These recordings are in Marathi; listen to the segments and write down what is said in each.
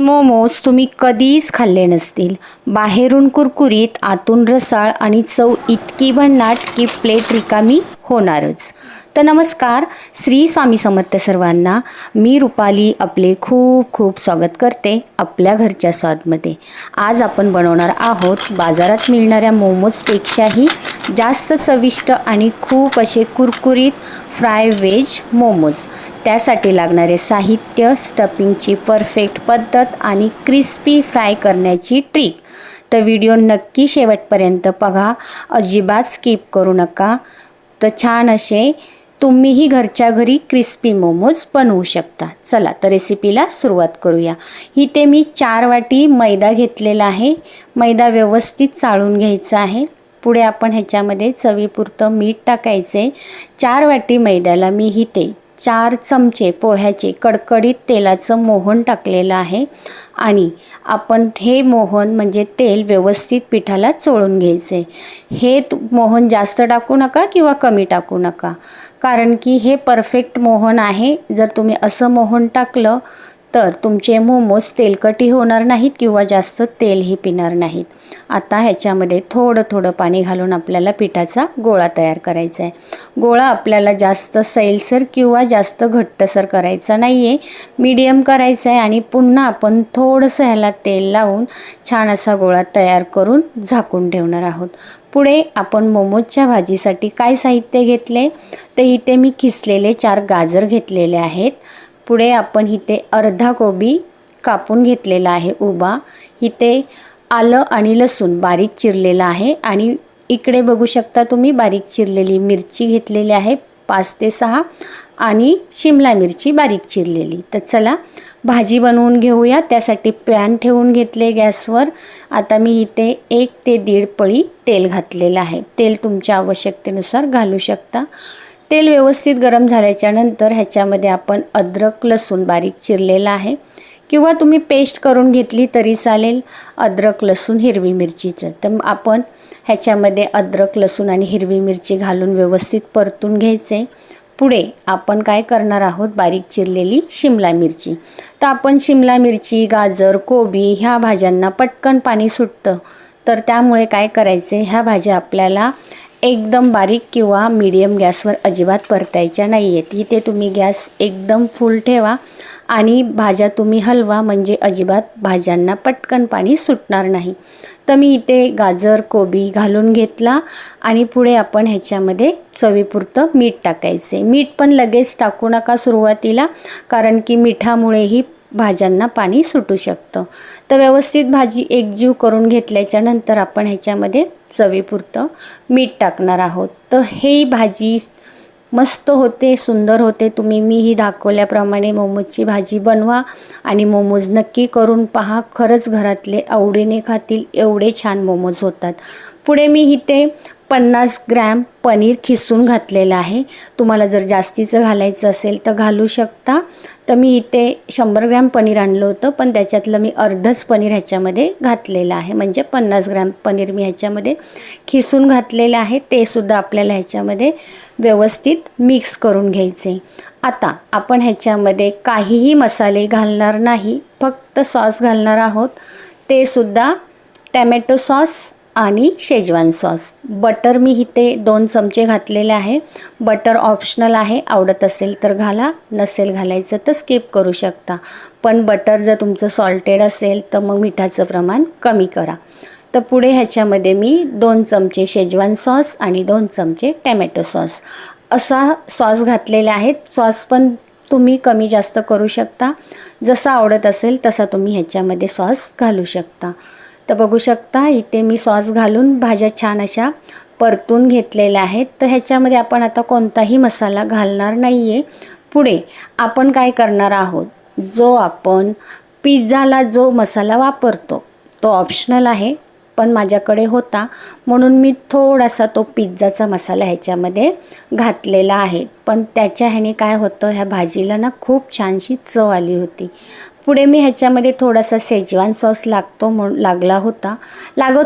मोमोज तुम्ही कधीच खाल्ले नसतील. बाहेरून कुरकुरीत, आतून रसाळ आणि चव इतकी भन्नाट की प्लेट रिकामी होणारच. तर नमस्कार, श्री स्वामी समर्थ सर्वांना. मी रुपाली आपले खूप खूप स्वागत करते आपल्या घरच्या स्वादमध्ये. आज आपण बनवणार आहोत बाजारात मिळणाऱ्या मोमोजपेक्षाही जास्त चविष्ट आणि खूप असे कुरकुरीत फ्राय व्हेज मोमोज. त्यासाठी लागणारे साहित्य, स्टफिंगची परफेक्ट पद्धत आणि क्रिस्पी फ्राय करण्याची ट्रिक. तर व्हिडिओ नक्की शेवटपर्यंत बघा, अजिबात स्किप करू नका. तर छान असे तुम्हीही घरच्या घरी क्रिस्पी मोमोज बनवू शकता. चला तर रेसिपीला सुरुवात करूया. इथे मी 4 वाटी मैदा घेतलेला आहे. मैदा व्यवस्थित चाळून घ्यायचा आहे. पुढे आपण ह्याच्यामध्ये चवीपुरतं मीठ टाकायचे. 4 वाटी मैद्याला मी इथे 4 चमचे पोह्याचे कडकडीत तेलाचं मोहन टाकलेलं आहे आणि आपण हे मोहन म्हणजे तेल व्यवस्थित पिठाला चोळून घ्यायचे. हे मोहन जास्त टाकू नका किंवा कमी टाकू नका, कारण की हे परफेक्ट मोहन आहे. जर तुम्ही असं मोहन टाकलं तर तुमचे मोमोज तेलकटी होणार नाहीत किंवा जास्त तेलही पिणार नाहीत. आता ह्याच्यामध्ये थोडं थोडं पाणी घालून आपल्याला पिठाचा गोळा तयार करायचा आहे. गोळा आपल्याला जास्त सैलसर किंवा जास्त घट्टसर करायचा नाही आहे, मीडियम करायचा आहे. आणि पुन्हा आपण थोडंसं ह्याला तेल लावून छान असा गोळा तयार करून झाकून ठेवणार आहोत. पुढे आपण मोमोजच्या भाजीसाठी काय साहित्य घेतले, तर इथे मी किसलेले 4 गाजर घेतलेले आहेत. पुढे आपण इथे अर्धा कोबी कापून घेतलेला आहे उभा. इथे आलं आणि लसूण बारीक चिरलेला आहे आणि इकडे बघू शकता तुम्ही बारीक चिरलेली मिरची घेतलेली आहे 5 ते 6 आणि शिमला मिरची बारीक चिरलेली. तर चला भाजी बनवून घेऊया. त्यासाठी पॅन ठेवून घेतले गॅसवर. आता मी इथे 1 ते 1.5 पळी तेल घातलेलं आहे. तेल तुमच्या आवश्यकतेनुसार घालू शकता. तेल व्यवस्थित गरम झाल्याच्या नंतर ह्याच्यामध्ये आपण अद्रक लसूण बारीक चिरलेला आहे किंवा तुम्ही पेस्ट करून घेतली तरी चालेल, अद्रक लसूण हिरवी मिरचीचं. तर आपण ह्याच्यामध्ये अद्रक लसूण आणि हिरवी मिरची घालून व्यवस्थित परतून घ्यायचे. पुढे आपण काय करणार आहोत, बारीक चिरलेली शिमला मिरची. तर आपण शिमला मिरची, गाजर, कोबी ह्या भाज्यांना पटकन पाणी सुटतं, तर त्यामुळे काय करायचे, ह्या भाज्या आपल्याला एकदम बारीक किंवा मीडियम गॅसवर अजिबात परतायच्या नाही आहेत. इथे तुम्ही गॅस एकदम फुल ठेवा आणि भाज्या तुम्ही हलवा, म्हणजे अजिबात भाज्यांना पटकन पाणी सुटणार नाही. तर मी इथे गाजर कोबी घालून घेतला आणि पुढे आपण ह्याच्यामध्ये चवीपुरतं मीठ टाकायचे. मीठ पण लगेच टाकू नका सुरुवातीला, कारण की मिठामुळेही भाज्यांना पाणी सुटू शकतं. तर व्यवस्थित भाजी एकजीव करून घेतल्याच्या नंतर आपण ह्याच्यामध्ये चवीपुरतं मीठ टाकणार आहोत. तर ही भाजी मस्त होते, सुंदर होते. तुम्ही मीही दाखवल्याप्रमाणे मोमोजची भाजी बनवा आणि मोमोज नक्की करून पहा. खरंच घरातले आवडीने खातील एवढे छान मोमोज होतात. पुढे मी इथे 50 ग्रॅम पनीर खिसून घातलेलं आहे. तुम्हाला जर जास्तीचं घालायचं असेल तर घालू शकता. तर मी इथे 100 ग्रॅम पनीर आणलं होतं, पण त्याच्यातलं मी अर्धच पनीर ह्याच्यामध्ये घातलेलं आहे, म्हणजे 50 ग्रॅम पनीर मी ह्याच्यामध्ये खिसून घातलेलं आहे. ते सुद्धा आपल्याला ह्याच्यामध्ये व्यवस्थित मिक्स करून घ्यायचे. आता आपण ह्याच्यामध्ये काहीही मसाले घालणार नाही, फक्त सॉस घालणार आहोत. ते सुद्धा टॅमॅटो सॉस आणि शेजवान सॉस. बटर मी इथे 2 चमचे घातलेले आहे. बटर ऑप्शनल आहे, आवडत असेल तर घाला, नसेल घालायचं तर स्किप करू शकता. पण बटर जर तुमचं सॉल्टेड असेल तर मग मिठाचं प्रमाण कमी करा. तर पुढे ह्याच्यामध्ये मी 2 चमचे शेजवान सॉस आणि 2 चमचे टॅमॅटो सॉस असा सॉस घातलेला आहे. सॉस पण तुम्ही कमी जास्त करू शकता, जसा आवडत असेल तसा तुम्ही ह्याच्यामध्ये सॉस घालू शकता. तर बघू शकता इथे मी सॉस घालून भाज्या छान अशा परतून घेतलेल्या आहेत. तर ह्याच्यामध्ये आपण आता कोणताही मसाला घालणार नाही आहे. पुढे आपण काय करणार आहोत, जो आपण पिझ्झाला जो मसाला वापरतो तो ऑप्शनल आहे, पण माझ्याकडे होता म्हणून मी थोडासा तो पिझ्झाचा मसाला ह्याच्यामध्ये घातलेला आहे. पण त्याच्या ह्याने काय होतं, ह्या भाजीला ना खूप छानशी चव आली होती. पुढे मी ह्याच्यामध्ये थोडासा शेजवान सॉस लागत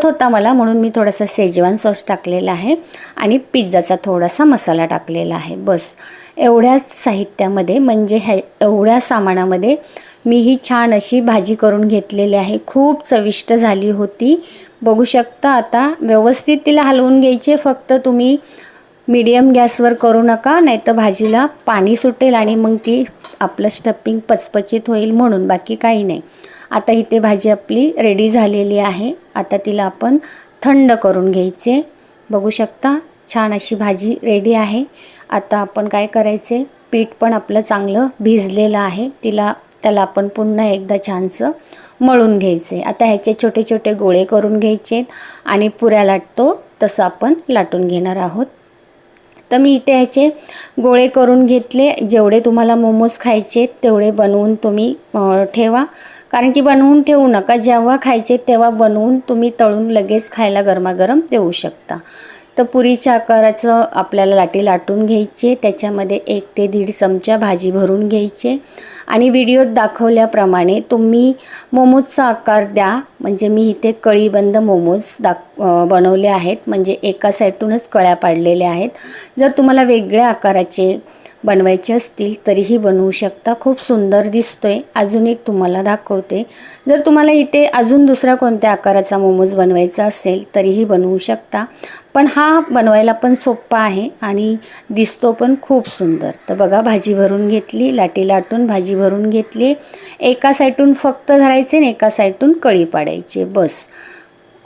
होता मला, म्हणून मी थोडासा शेजवान सॉस टाकलेला आहे आणि पिझ्झाचा थोडासा मसाला टाकलेला आहे. बस एवढ्याच साहित्यामध्ये, म्हणजे एवढ्या सामानामध्ये मी ही छान अशी भाजी करून घेतलेली आहे. खूप चविष्ट झाली होती. बघू शकता. आता व्यवस्थित तिला हलवून घ्यायचे. फक्त तुम्ही मीडियम गॅसवर करू नका, नाहीतर भाजीला पाणी सुटेल आणि मग ती आपलं स्टफिंग पचपचित होईल म्हणून, बाकी काही नाही. आता इथे भाजी आपली रेडी झालेली आहे. आता तिला आपण थंड करून घ्यायचे. बघू शकता छान अशी भाजी रेडी आहे. आता आपण काय करायचे, पीठ पण आपलं चांगलं भिजलेलं आहे. त्याला आपण पुन्हा एकदा छानसं मळून घ्यायचे. आता ह्याचे छोटे छोटे गोळे करून घ्यायचे आणि पुऱ्या लाटतो तसं आपण लाटून घेणार आहोत. तर मी इथे ह्याचे गोळे करून घेतले. जेवढे तुम्हाला मोमोज खायचे तेवढे बनवून तुम्ही ठेवा, कारण की बनवून ठेवू नका. जेव्हा खायचे तेव्हा बनवून तुम्ही तळून लगेच खायला गरमागरम देऊ शकता. तर पुरीच्या आकाराचं आपल्याला लाटी लाटून घ्यायचे. त्याच्यामध्ये 1 ते 1.5 चमचा भाजी भरून घ्यायचे आणि व्हिडिओत दाखवल्याप्रमाणे तुम्ही मोमोजचा आकार द्या. म्हणजे मी इथे कळीबंद मोमोज बनवले आहेत, म्हणजे एका साईडूनच कळ्या पाडलेल्या आहेत. जर तुम्हाला वेगळ्या आकाराचे बनवायचे असतील तरीही बनवू शकता. खूप सुंदर दिसतोय. अजून एक तुम्हाला दाखवते. जर तुम्हाला इथे अजून दुसरा कोणत्या आकाराचा मोमोज बनवायचा असेल तरीही बनवू शकता, पण हा बनवायला पण सोपा आहे आणि दिसतो पण खूप सुंदर. तर बघा, भाजी भरून घेतली, लाटी लाटून भाजी भरून घेतली. एका साईडून फक्त धरायचे आणि एका साईडून कळी पाडायचे, बस.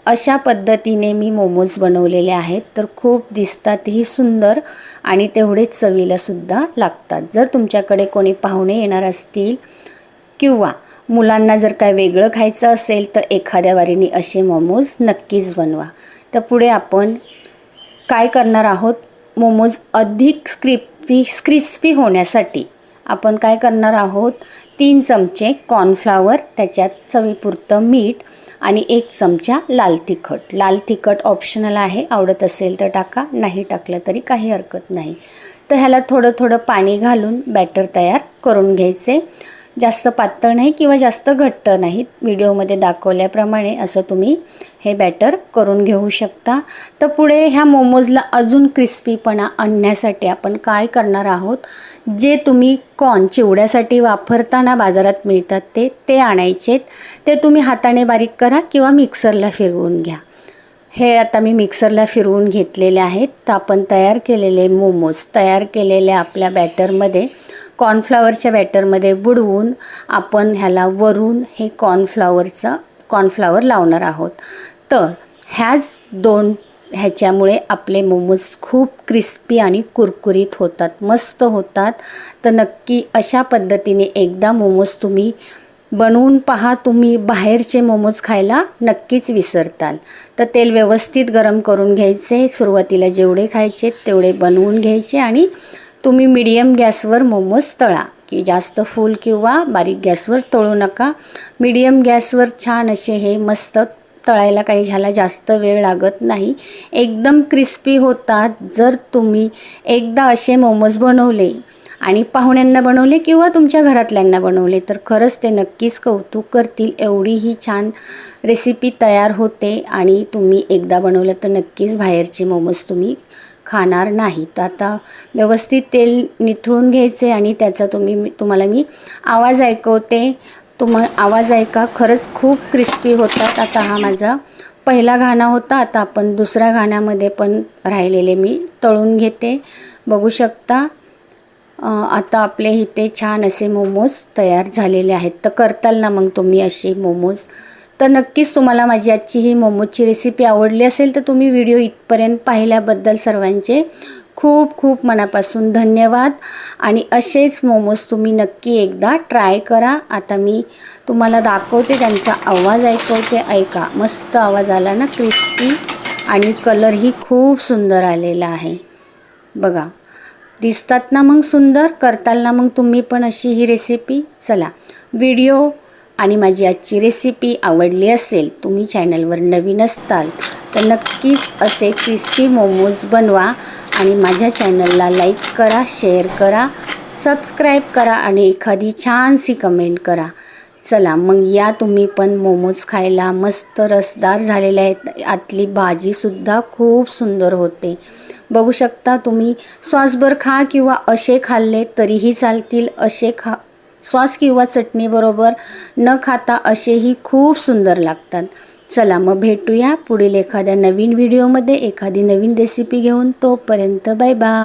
अशा पद्धतीने मी मोमोज बनवलेले आहेत. तर खूप दिसतातही सुंदर आणि तेवढेच चवीलासुद्धा लागतात. जर तुमच्याकडे कोणी पाहुणे येणार असतील किंवा मुलांना जर काय वेगळं खायचं असेल तर एखाद्या वारीने असे मोमोज नक्कीच बनवा. तर पुढे आपण काय करणार आहोत, मोमोज अधिक क्रिस्पी होण्यासाठी आपण काय करणार आहोत, 3 चमचे कॉर्नफ्लॉवर, त्याच्यात चवीपुरतं मीठ आणि 1 चमचा लाल तिखट. लाल तिखट ऑप्शनल आहे, आवडत असेल तर टाका, नाही टाकलं तरी काही हरकत नाही. तर ह्याला थोडं थोडं पाणी घालून बॅटर तयार करून घ्यायचे. जास्त पातळ नाही किंवा जास्त घट्ट नाही, व्हिडिओमध्ये दाखवल्याप्रमाणे असं तुम्ही हे बॅटर करून घेऊ शकता. तर पुढे ह्या मोमोजला अजून क्रिस्पीपणा आणण्यासाठी आपण काय करणार आहोत, जे तुम्ही कॉर्न चिवड्यासाठी वापरताना बाजारात मिळतात ते आणायचेत. ते तुम्ही हाताने बारीक करा किंवा मिक्सरला फिरवून घ्या. हे आता मी मिक्सरला फिरवून घेतलेले आहेत. तर आपण तयार केलेले मोमोज तयार केलेल्या आपल्या बॅटरमध्ये, कॉर्नफ्लॉवरच्या बॅटरमध्ये बुडवून आपण ह्याला वरून हे कॉर्नफ्लॉवर लावणार आहोत. तर ह्याच्यामुळे आपले मोमोज खूप क्रिस्पी आणि कुरकुरीत होतात, मस्त होतात. तर नक्की अशा पद्धतीने एकदा मोमोज तुम्ही बनवून पहा. तुम्ही बाहेरचे मोमोज खायला नक्कीच विसरताल. तर तेल व्यवस्थित गरम करून घ्यायचे. सुरुवातीला जेवढे खायचे तेवढे बनवून घ्यायचे आणि तुम्ही मीडियम गॅसवर मोमोज तळा, की जास्त फुल किंवा बारीक गॅसवर तळू नका. मीडियम गॅसवर छान असे हे मस्त तळायला काही ह्याला जास्त वेळ लागत नाही, एकदम क्रिस्पी होतात. जर तुम्ही एकदा असे मोमोज बनवले आणि पाहुण्यांना बनवले किंवा तुमच्या घरातल्यांना बनवले तर खरंच ते नक्कीच कौतुक करतील. एवढी ही छान रेसिपी तयार होते आणि तुम्ही एकदा बनवलं तर नक्कीच बाहेरचे मोमोज तुम्ही खाणार नाही. तर आता व्यवस्थित तेल निथळून घ्यायचे आणि त्याचा तुम्हाला मी आवाज ऐकवते. आवाज ऐका, खरंच खूप क्रिस्पी होतात. आता हा माझा पहिला घाणा होता. आता आपण दुसऱ्या घाण्यामध्ये पण राहिलेले मी तळून घेते. बघू शकता. आता आपले इथे छान असे मोमोज तयार झालेले आहेत. तर करताल ना मग तुम्ही असे मोमोज. तर नक्कीच तुम्हाला माझी आजची ही मोमोजची रेसिपी आवडली असेल तर तुम्ही व्हिडिओ इथपर्यंत पाहिल्याबद्दल सर्वांचे खूप खूप मनापासून धन्यवाद. आणि असेच मोमोज तुम्ही नक्की एकदा ट्राय करा. आता मी तुम्हाला दाखवते, त्यांचा आवाज ऐकवते, ऐका. मस्त आवाज आला ना, क्रिस्पी, आणि कलरही खूप सुंदर आलेला आहे. बघा, दिसतात ना मग सुंदर. करताल ना मग तुम्ही पण अशी ही रेसिपी. चला, व्हिडिओ आणि माझी आजची रेसिपी आवडली असेल, तुम्ही चॅनलवर नवीन असताल तर नक्कीच असे क्रिस्पी मोमोज बनवा आणि माझ्या चॅनलला लाईक करा, शेअर करा, सबस्क्राईब करा आणि एखादी छानशी कमेंट करा. चला मग या तुम्ही पण मोमोज खायला. मस्त रसदार झालेले आहेत. आतली भाजीसुद्धा खूप सुंदर होते. बघू शकता तुम्ही. सॉसबर खा किंवा असे खाल्ले तरीही चालतील. असे सॉस किंवा चटणीबरोबर न खाता असेही खूप सुंदर लागतात. चला मग भेटूया पुढील एखाद्या नवीन व्हिडिओमध्ये एखादी नवीन रेसिपी घेऊन. तोपर्यंत बाय बाय.